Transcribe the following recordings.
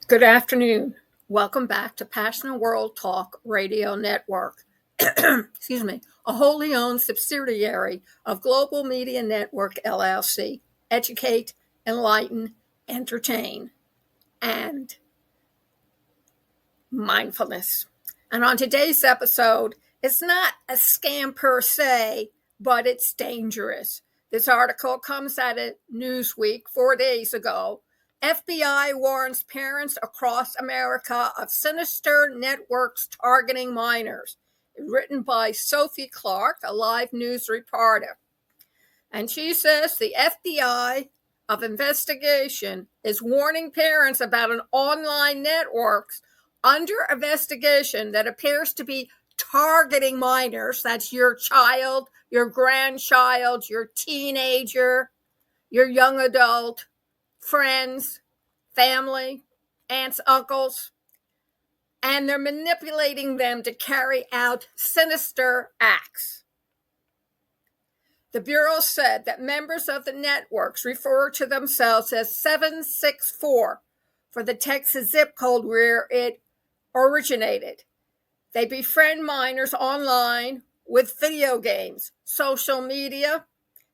Good afternoon. Welcome back to Passionate World Talk Radio Network. Excuse me, a wholly owned subsidiary of Global Media Network LLC. Educate, enlighten, entertain, and mindfulness. And on today's episode, it's not a scam per se, but it's dangerous. This article comes out of Newsweek 4 days ago. FBI warns parents across America of sinister networks targeting minors. Written by Sophie Clark, a live news reporter. And she says the FBI of investigation is warning parents about an online network under investigation that appears to be targeting minors. That's your child, your grandchild, your teenager, your young adult, friends, family, aunts, uncles, and they're manipulating them to carry out sinister acts. The Bureau said that members of the networks refer to themselves as 764 for the Texas zip code where it originated. They befriend minors online with video games, social media,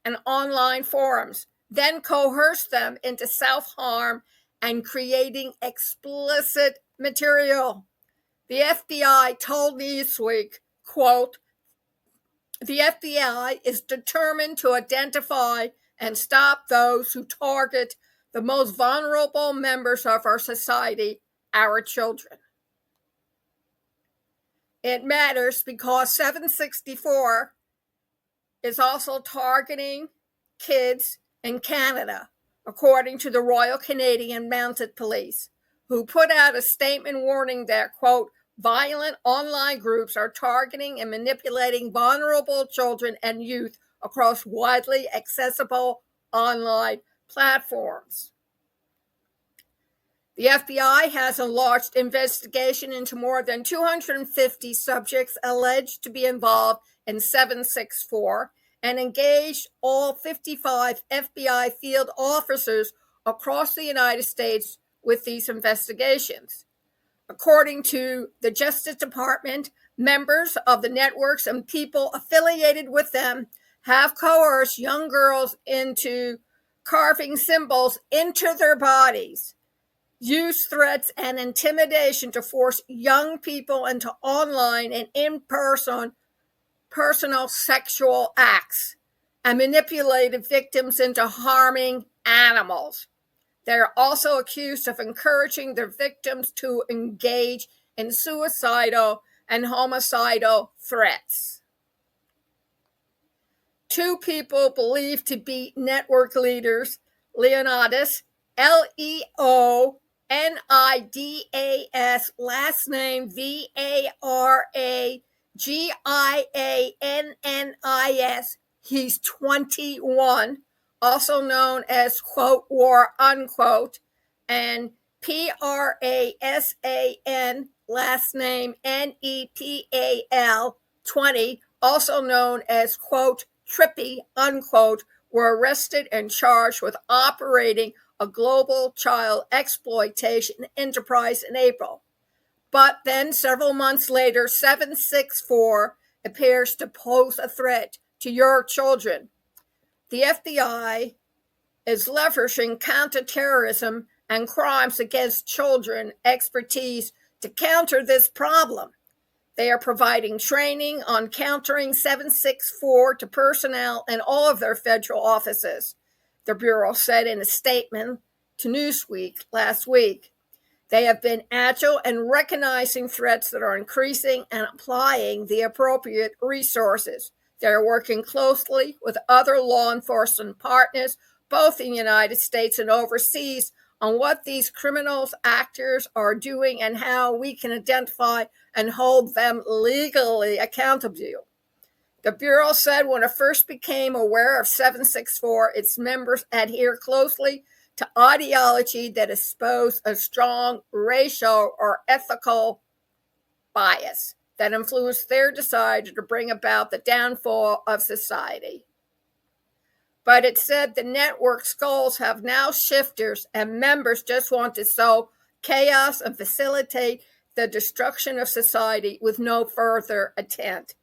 and online forums, then coerce them into self-harm and creating explicit material. The FBI told Newsweek, quote, "The FBI is determined to identify and stop those who target the most vulnerable members of our society, our children." It matters because 764 is also targeting kids in Canada, according to the Royal Canadian Mounted Police, who put out a statement warning that, quote, "violent online groups are targeting and manipulating vulnerable children and youth across widely accessible online platforms." The FBI has a large investigation into more than 250 subjects alleged to be involved in 764 and engaged all 55 FBI field officers across the United States with these investigations. According to the Justice Department, members of the networks and people affiliated with them have coerced young girls into carving symbols into their bodies, use threats and intimidation to force young people into online and in-person personal sexual acts, and manipulated victims into harming animals. They are also accused of encouraging their victims to engage in suicidal and homicidal threats. Two people believed to be network leaders, Leonidas, Leonidas, last name Varagiannis. He's 21, also known as quote war unquote, and Prasan, last name Nepal, 20, also known as quote trippy unquote, were arrested and charged with operating a global child exploitation enterprise in April. But then several months later, 764 appears to pose a threat to your children. The FBI is leveraging counterterrorism and crimes against children expertise to counter this problem. They are providing training on countering 764 to personnel in all of their federal offices, the Bureau said in a statement to Newsweek last week. They have been agile in recognizing threats that are increasing and applying the appropriate resources. They are working closely with other law enforcement partners, both in the United States and overseas, on what these criminals actors are doing and how we can identify and hold them legally accountable. The Bureau said when it first became aware of 764, its members adhere closely to ideology that expose a strong racial or ethical bias that influenced their desire to bring about the downfall of society. But it said the network's goals have now shifters and members just want to sow chaos and facilitate the destruction of society with no further intent.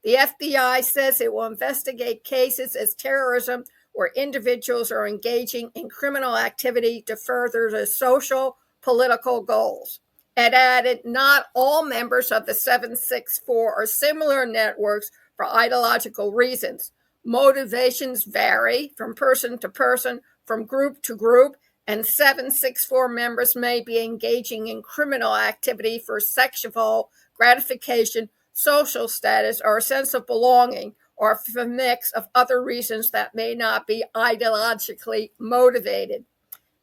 The FBI says it will investigate cases as terrorism where individuals are engaging in criminal activity to further their social, political goals. It added, not all members of the 764 or similar networks for ideological reasons. Motivations vary from person to person, from group to group, and 764 members may be engaging in criminal activity for sexual gratification, social status, or a sense of belonging, or a mix of other reasons that may not be ideologically motivated.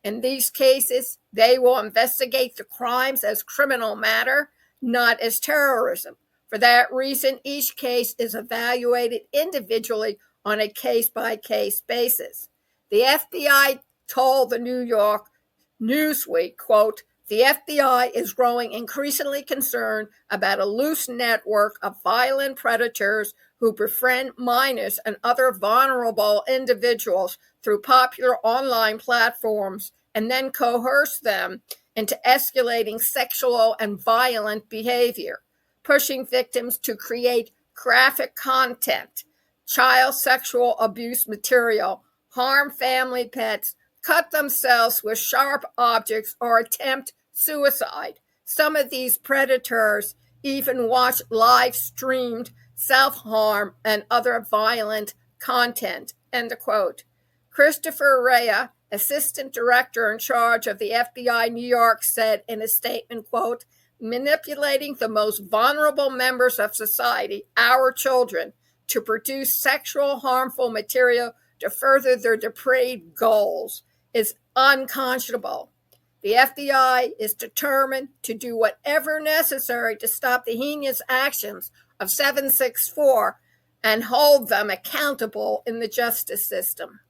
In these cases, they will investigate the crimes as criminal matter, not as terrorism. For that reason, each case is evaluated individually on a case-by-case basis. The FBI told the New York Newsweek, quote, "The FBI is growing increasingly concerned about a loose network of violent predators who befriend minors and other vulnerable individuals through popular online platforms and then coerce them into escalating sexual and violent behavior, pushing victims to create graphic content, child sexual abuse material, harm family pets, cut themselves with sharp objects, or attempt suicide. Some of these predators even watch live-streamed self-harm and other violent content," end quote. Christopher Rea, assistant director in charge of the FBI New York, said in a statement, quote, "Manipulating the most vulnerable members of society, our children, to produce sexual harmful material to further their depraved goals is unconscionable. The FBI is determined to do whatever necessary to stop the heinous actions of 764 and hold them accountable in the justice system."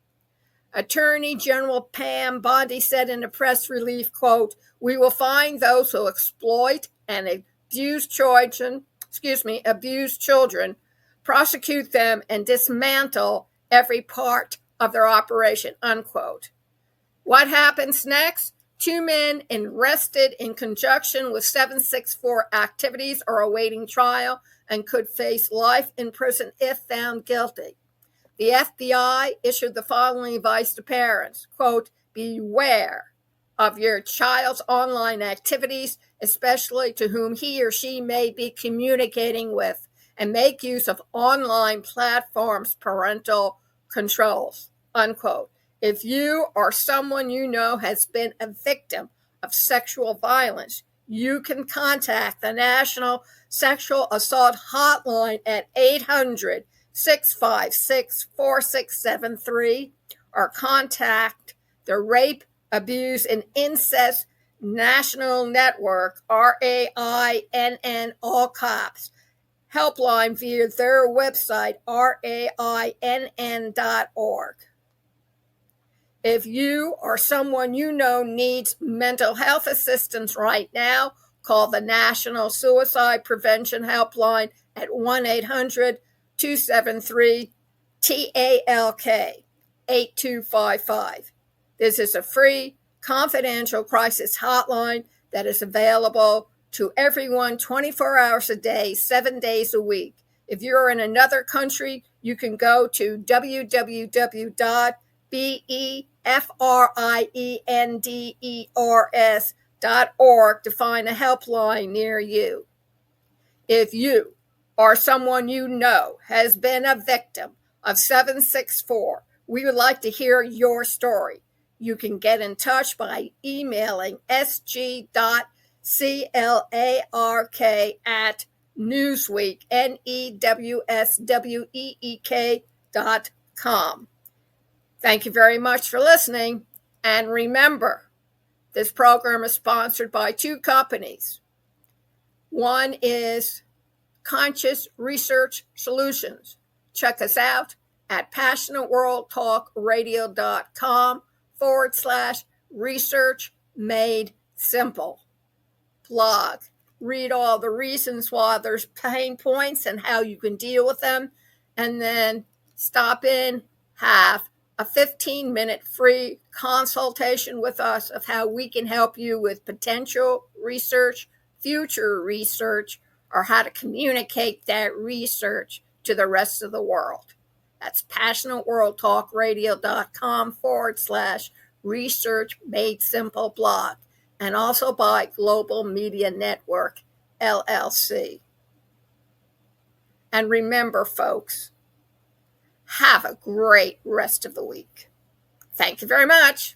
Attorney General Pam Bondi said in a press release, quote, "We will find those who exploit and abuse children, prosecute them, and dismantle every part of their operation," unquote. What happens next? 2 men arrested in conjunction with 764 activities are awaiting trial and could face life in prison if found guilty. The FBI issued the following advice to parents, quote, "Beware of your child's online activities, especially to whom he or she may be communicating with, and make use of online platforms' parental controls," unquote. If you or someone you know has been a victim of sexual violence, you can contact the National Sexual Assault Hotline at 800-656-4673 or contact the Rape, Abuse, and Incest National Network, RAINN, all caps, helpline via their website, rainn.org. If you or someone you know needs mental health assistance right now, call the National Suicide Prevention Helpline at 1-800-273-TALK 8255. This is a free, confidential crisis hotline that is available to everyone 24 hours a day, 7 days a week. If you're in another country, you can go to www.befrienders.org to find a helpline near you. If you or someone you know has been a victim of 764, we would like to hear your story. You can get in touch by emailing sg.clark@newsweek, newsweek.com. Thank you very much for listening. And remember, this program is sponsored by 2 companies. One is Conscious Research Solutions. Check us out at passionateworldtalkradio.com/research made simple. Blog. Read all the reasons why there's pain points and how you can deal with them. And then stop in, have a 15-minute free consultation with us of how we can help you with potential research, future research, or how to communicate that research to the rest of the world. That's passionateworldtalkradio.com/research made simple blog, and also by Global Media Network, LLC. And remember, folks, have a great rest of the week. Thank you very much.